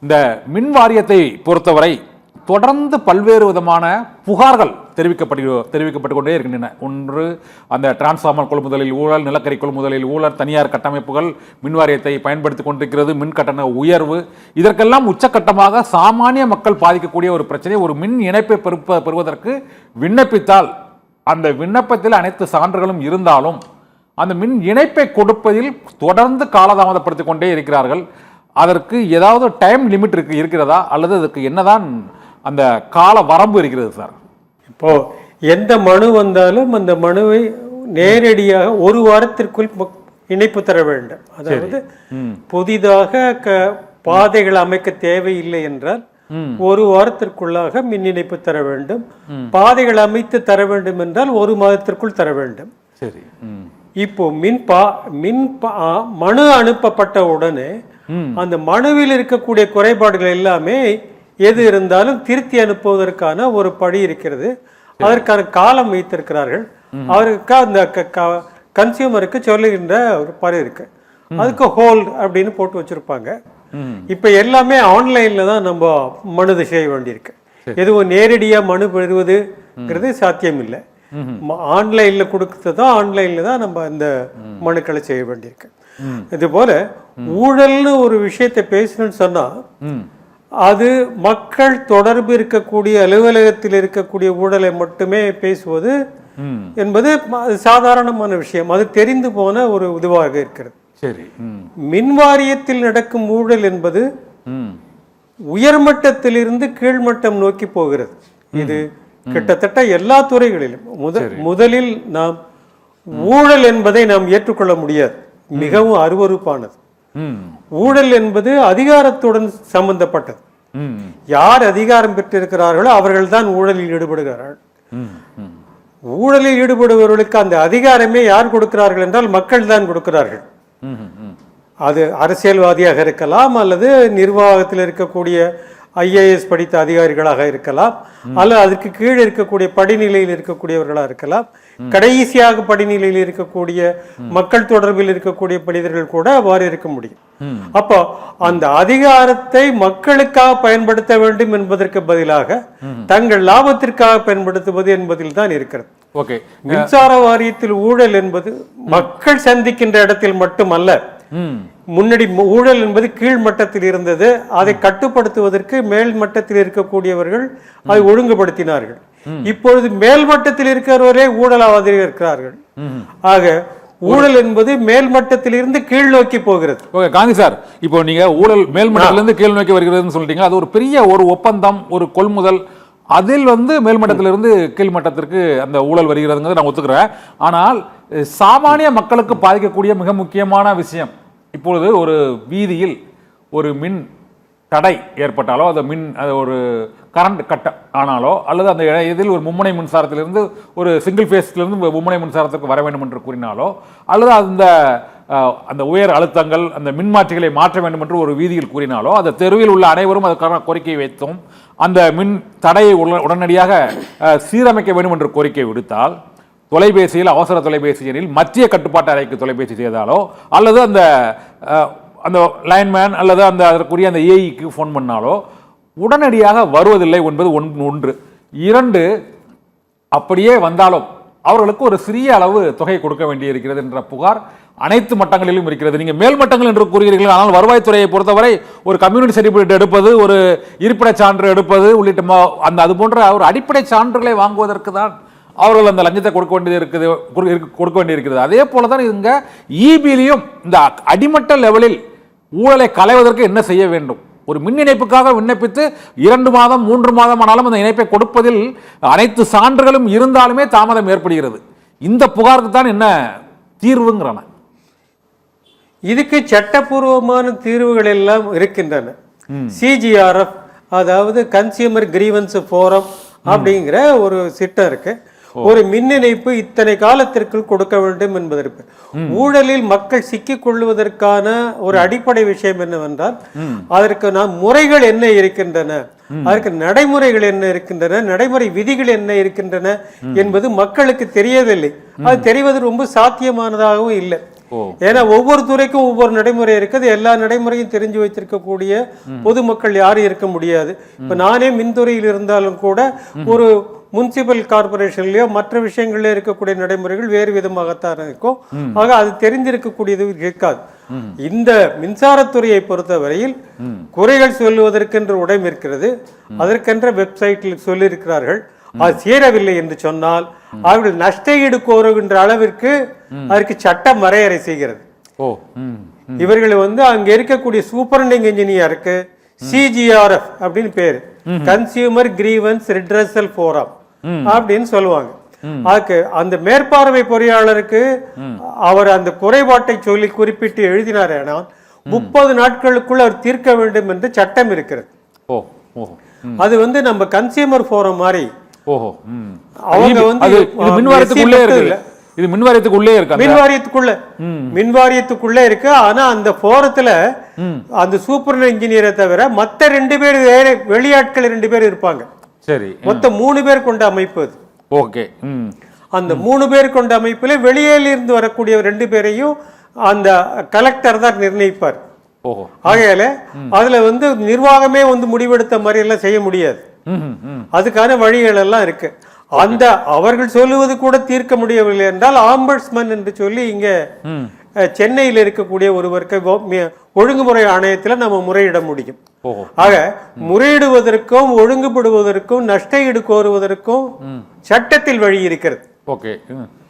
இந்த மின் வாரியத்தை பொறுத்தவரை தொடர்ந்து பல்வேறு விதமான புகார்கள் தெரிவிக்கப்பட்டு கொண்டே இருக்கின்றன. ஒன்று, அந்த டிரான்ஸ்ஃபார்மர் கொள்முதலில் ஊழல், நிலக்கரி கொள்முதலில் ஊழல், தனியார் கட்டமைப்புகள் மின் வாரியத்தை பயன்படுத்தி கொண்டிருக்கிறது, மின் கட்டண உயர்வு. இதற்கெல்லாம் உச்சக்கட்டமாக சாமானிய மக்கள் பாதிக்கக்கூடிய ஒரு பிரச்சனை, ஒரு மின் இணைப்பை பெறுவதற்கு விண்ணப்பித்தால் அந்த விண்ணப்பத்தில் அனைத்து சான்றுகளும் இருந்தாலும் அந்த மின் இணைப்பை கொடுப்பதில் தொடர்ந்து காலதாமதப்படுத்திக் கொண்டே இருக்கிறார்கள். அதற்கு ஏதாவது டைம் லிமிட் இருக்கிறதா, அல்லது அதுக்கு என்னதான் அந்த கால வரம்பு இருக்கிறது சார்? இப்போ எந்த மனு வந்தாலும் அந்த மனுவை நேரடியாக ஒரு வாரத்திற்குள் இணைப்பு தர வேண்டும். அதாவது புதிதாக பாதைகள் அமைக்க தேவையில்லை என்றால் ஒரு வாரத்திற்குள்ளாக மின் இணைப்பு தர வேண்டும். பாதைகள் அமைத்து தர வேண்டும் என்றால் ஒரு மாதத்திற்குள் தர வேண்டும். சரி. இப்போ மனு அனுப்பப்பட்ட உடனே அந்த மனுவில் இருக்கக்கூடிய குறைபாடுகள் எல்லாமே எது இருந்தாலும் திருத்தி அனுப்புவதற்கான ஒரு படி இருக்கிறது. அதற்கான காலம் வைத்திருக்கிறார்கள். அவருக்கு அந்த கன்சியூமருக்கு சொல்லுகின்ற ஒரு படி இருக்கு. அதுக்கு ஹோல்ட் அப்படின்னு போட்டு வச்சிருப்பாங்க. இப்ப எல்லாமே ஆன்லைன்ல தான் நம்ம மனு செய்ய வேண்டியிருக்கு. எதுவும் நேரடியா மனு பெறுவதுங்கிறது சாத்தியம் இல்லை. ஆன்லைன்ல கொடுக்கறதுதான் ஆன்லைன்ல தான் நம்ம இந்த மனுக்களை செய்ய வேண்டியிருக்கு. இது போல ஊழல்னு ஒரு விஷயத்தை பேசணும்னு சொன்னா அது மக்கள் தொடர்பு இருக்கக்கூடிய அலுவலகத்தில் இருக்கக்கூடிய ஊழலை மட்டுமே பேசுவது என்பது சாதாரணமான விஷயம். அது தெரிந்து போன ஒரு இதுவாக இருக்கிறது. சரி. மின் வாரியத்தில் நடக்கும் ஊழல் என்பது உயர்மட்டத்திலிருந்து கீழ்மட்டம் நோக்கி போகிறது. இது கிட்டத்தட்ட எல்லா துறைகளிலும் முதலில் நாம் ஊழல் என்பதை நாம் ஏற்றுக்கொள்ள முடியாது. மிகவும் அருவருப்பானது. ஊழல் என்பது அதிகாரத்துடன் சம்பந்தப்பட்டது. யார் அதிகாரம் பெற்றிருக்கிறார்களோ அவர்கள் தான் ஊழலில் ஈடுபடுகிறார்கள். ஊழலில் ஈடுபடுபவர்களுக்கு அந்த அதிகாரமே யார் கொடுக்கிறார்கள் என்றால் மக்கள் தான் கொடுக்கிறார்கள். அது அரசியல்வாதியாக இருக்கலாம், அல்லது நிர்வாகத்தில் இருக்கக்கூடிய ஐஏஎஸ் படித்த அதிகாரிகளாக இருக்கலாம், அல்லது அதற்கு கீழே இருக்கக்கூடிய படிநிலையில் இருக்கக்கூடியவர்களாக இருக்கலாம், கடைசியாக படிநிலையில் இருக்கக்கூடிய மக்கள் தொடர்பில் இருக்கக்கூடிய மனிதர்கள் கூட அவ்வாறு இருக்க முடியும். அப்போ அந்த அதிகாரத்தை மக்களுக்காக பயன்படுத்த வேண்டும் என்பதற்கு பதிலாக தங்கள் லாபத்திற்காக பயன்படுத்துவது என்பதில் தான் இருக்கிறது. மின்சார வாரியத்தில் ஊழல் என்பது மக்கள் சந்திக்கின்ற இடத்தில் மட்டுமல்ல. முன்னாடி ஊழல் என்பது கீழ் மட்டத்தில் இருந்தது. அதை கட்டுப்படுத்துவதற்கு மேல் மட்டத்தில் இருக்கக்கூடியவர்கள் அதை ஒழுங்குபடுத்தினார்கள். இப்பொழுது மேல் மட்டத்தில் இருக்கிறவரே ஊழலாவதில் இருக்கிறார்கள். ஆக ஊழல் என்பது மேல் மட்டத்தில் இருந்து கீழ் நோக்கி போகிறது. காந்தி சார், இப்போ நீங்க ஊழல் மேல் மட்டத்திலிருந்து கீழ் நோக்கி வருகிறதுன்னு சொல்லிட்டீங்க. அது ஒரு பெரிய ஒரு ஒப்பந்தம், ஒரு கொள்முதல், அதில் மேல்மட்டத்திலிருந்து கீழ்மட்டத்திற்கு அந்த ஊழல் வருகிறதுங்கிறது நான் ஒத்துக்கிறேன். ஆனால் சாமானிய மக்களுக்கு பாதிக்கக்கூடிய மிக முக்கியமான விஷயம், இப்பொழுது ஒரு வீதியில் ஒரு மின் தடை ஏற்பட்டாலோ, அது ஒரு கரண்ட் கட் ஆனாலோ, அல்லது அந்த இதில் ஒரு மும்முனை மின்சாரத்திலிருந்து ஒரு சிங்கிள் ஃபேஸ்லேருந்து மும்முனை மின்சாரத்திற்கு வர வேண்டும் என்று கூறினாலோ, அல்லது அந்த உயர் அழுத்தங்கள், அந்த மின்மாற்றிகளை மாற்ற வேண்டும் என்று ஒரு வீதியில் கூறினாலோ, அந்த தெருவில் உள்ள அனைவரும் அதற்கான கோரிக்கை வைத்தும் அந்த மின் தடையை உடனடியாக சீரமைக்க வேண்டும் என்று கோரிக்கை விடுத்தால், தொலைபேசியில், அவசர தொலைபேசியில் மத்திய கட்டுப்பாட்டு அறைக்கு தொலைபேசி செய்தாலோ, அல்லது அந்த லைன்மேன் அல்லது அதற்குரிய அந்த ஏஇக்கு ஃபோன் பண்ணாலோ உடனடியாக வருவதில்லை என்பது ஒன்று. 2, அப்படியே வந்தாலும் அவர்களுக்கு ஒரு சிறிய அளவு தொகை கொடுக்க வேண்டியிருக்கிறது என்ற புகார் அனைத்து மட்டங்களிலும் இருக்கிறது. நீங்கள் மேல் மட்டங்கள் என்று கூறுகிறீர்கள், ஆனால் வருவாய்த்துறையை பொறுத்தவரை ஒரு கம்யூனிட்டி சர்டிபிகேட் எடுப்பது, ஒரு இருப்பிடச் சான்று எடுப்பது உள்ளிட்ட அது போன்ற ஒரு அடிப்படை சான்றுகளை வாங்குவதற்கு தான் அவர்கள் அந்த லஞ்சத்தை கொடுக்க வேண்டியிருக்கிறது. அதே போல தான் இங்க இபிலையும் இந்த அடிமட்ட லெவலில் ஊழலை களைவதற்கு என்ன செய்ய வேண்டும்? ஒரு மின் இணைப்புக்காக விண்ணப்பித்து 2 மாதம் 3 மாதம் ஆனாலும் அந்த இணைப்பை கொடுப்பதில் அனைத்து சான்றுகளும் இருந்தாலுமே தாமதம் ஏற்படுகிறது. இந்த புகாருக்கு தான் என்ன தீர்வுங்கிறான? இதுக்கு சட்டப்பூர்வமான தீர்வுகள் எல்லாம் இருக்கின்றன. சிஜிஆர்எஃப், அதாவது கன்சியூமர் கிரீவன்ஸ் ஃபோரம் அப்படிங்கிற ஒரு திட்டம் இருக்கு. ஒரு மின் இணைப்பு இத்தனை காலத்திற்குள் கொடுக்க வேண்டும் என்பதற்கு. ஊழலில் மக்கள் சிக்கிக் கொள்வதற்கான ஒரு அடிப்படை விஷயம் என்னவென்றால், அதற்கு நாம் முறைகள் என்ன இருக்கின்றன, அதற்கு நடைமுறைகள் என்ன இருக்கின்றன, நடைமுறை விதிகள் என்ன இருக்கின்றன என்பது மக்களுக்கு தெரியவில்லை. அது தெரிவது ரொம்ப சாத்தியமானதாகவும் இல்லை. ஓ. ஏன்னா ஒவ்வொரு துறைக்கும் ஒவ்வொரு நடைமுறை இருக்குது. எல்லா நடைமுறையும் தெரிஞ்சு வைத்திருக்கக்கூடிய பொதுமக்கள் யாரும் இருக்க முடியாது. இப்ப நானே மின்துறையில் இருந்தாலும் கூட ஒரு முனிசிபல் கார்பரேஷன்லயோ மற்ற விஷயங்கள்ல இருக்கக்கூடிய நடைமுறைகள் வேறு விதமாகத்தான் இருக்கும். ஆக அது தெரிந்திருக்கக்கூடியது இருக்காது. இந்த மின்சாரத்துறையை பொறுத்தவரையில் குறைகள் சொல்லுவதற்கென்று உடைமை இருக்கிறது. அதற்கென்ற வெப்சைட்டில் சொல்லியிருக்கிறார்கள். அது சேரவில்லை என்று சொன்னால் அவர்கள் நஷ்ட ஈடு கோருகின்ற அளவிற்கு அதற்கு சட்டம் வரையறை செய்கிறது. இவர்கள் அங்க இருக்கக்கூடிய சூப்பரண்டிங் இன்ஜினியருக்கு CGRF அப்படின்னு பேரு, கன்சியூமர் கிரீவன்ஸ் ரிட்ரஸல் ஃபோரம் அப்படின்னு சொல்லுவாங்க. அதுக்கு அந்த மேற்பார்வை பொறியாளருக்கு அவர் அந்த குறைபாட்டை சொல்லி குறிப்பிட்டு எழுதினார். ஆனால் 30 நாட்களுக்குள் அவர் தீர்க்க வேண்டும் என்று சட்டம் இருக்கிறது. அது நம்ம கன்சியூமர் ஃபோரம் மாதிரி. அவங்க மின்வாரியத்துக்குள்ளே இருக்கு. இது மின்வாரியத்துக்குள்ளே இருக்கு. மின்வாரியத்துக்குள்ளே இருக்கு. ஆனா அந்த போரத்துல அந்த சூப்பர் இன்ஜினியரை தவிர மத்த 2 பேர் வேற வெளியாட்கள் 2 பேர் இருப்பாங்க. சரி, மொத்தம் 3 பேர் கொண்ட அமைப்பு அது. ஓகே. அந்த 3 பேர் கொண்ட அமைப்புல வெளியில இருந்து வரக்கூடிய 2 பேரையும் அந்த கலெக்டர் தான் நிர்ணயிப்பார். ஆகையால அதுல நிர்வாகமே முடிவெடுத்த மாதிரி எல்லாம் செய்ய முடியாது. அதுக்கான வழிகள் எல்லாம் இருக்கு. அந்த அவர்கள் சொல்லுவது கூட தீர்க்க முடியவில்லை என்றால் ஆம்பட்ஸ்மன் என்று சொல்லி இங்க சென்னையில் இருக்கக்கூடிய ஒருவருக்கு ஒழுங்குமுறை ஆணையத்தில் நம்ம முறையிட முடியும். ஆக முறையிடுவதற்கும் ஒழுங்குபடுவதற்கும் நஷ்ட ஈடு கோருவதற்கும் சட்டத்தில் வழி இருக்கிறது.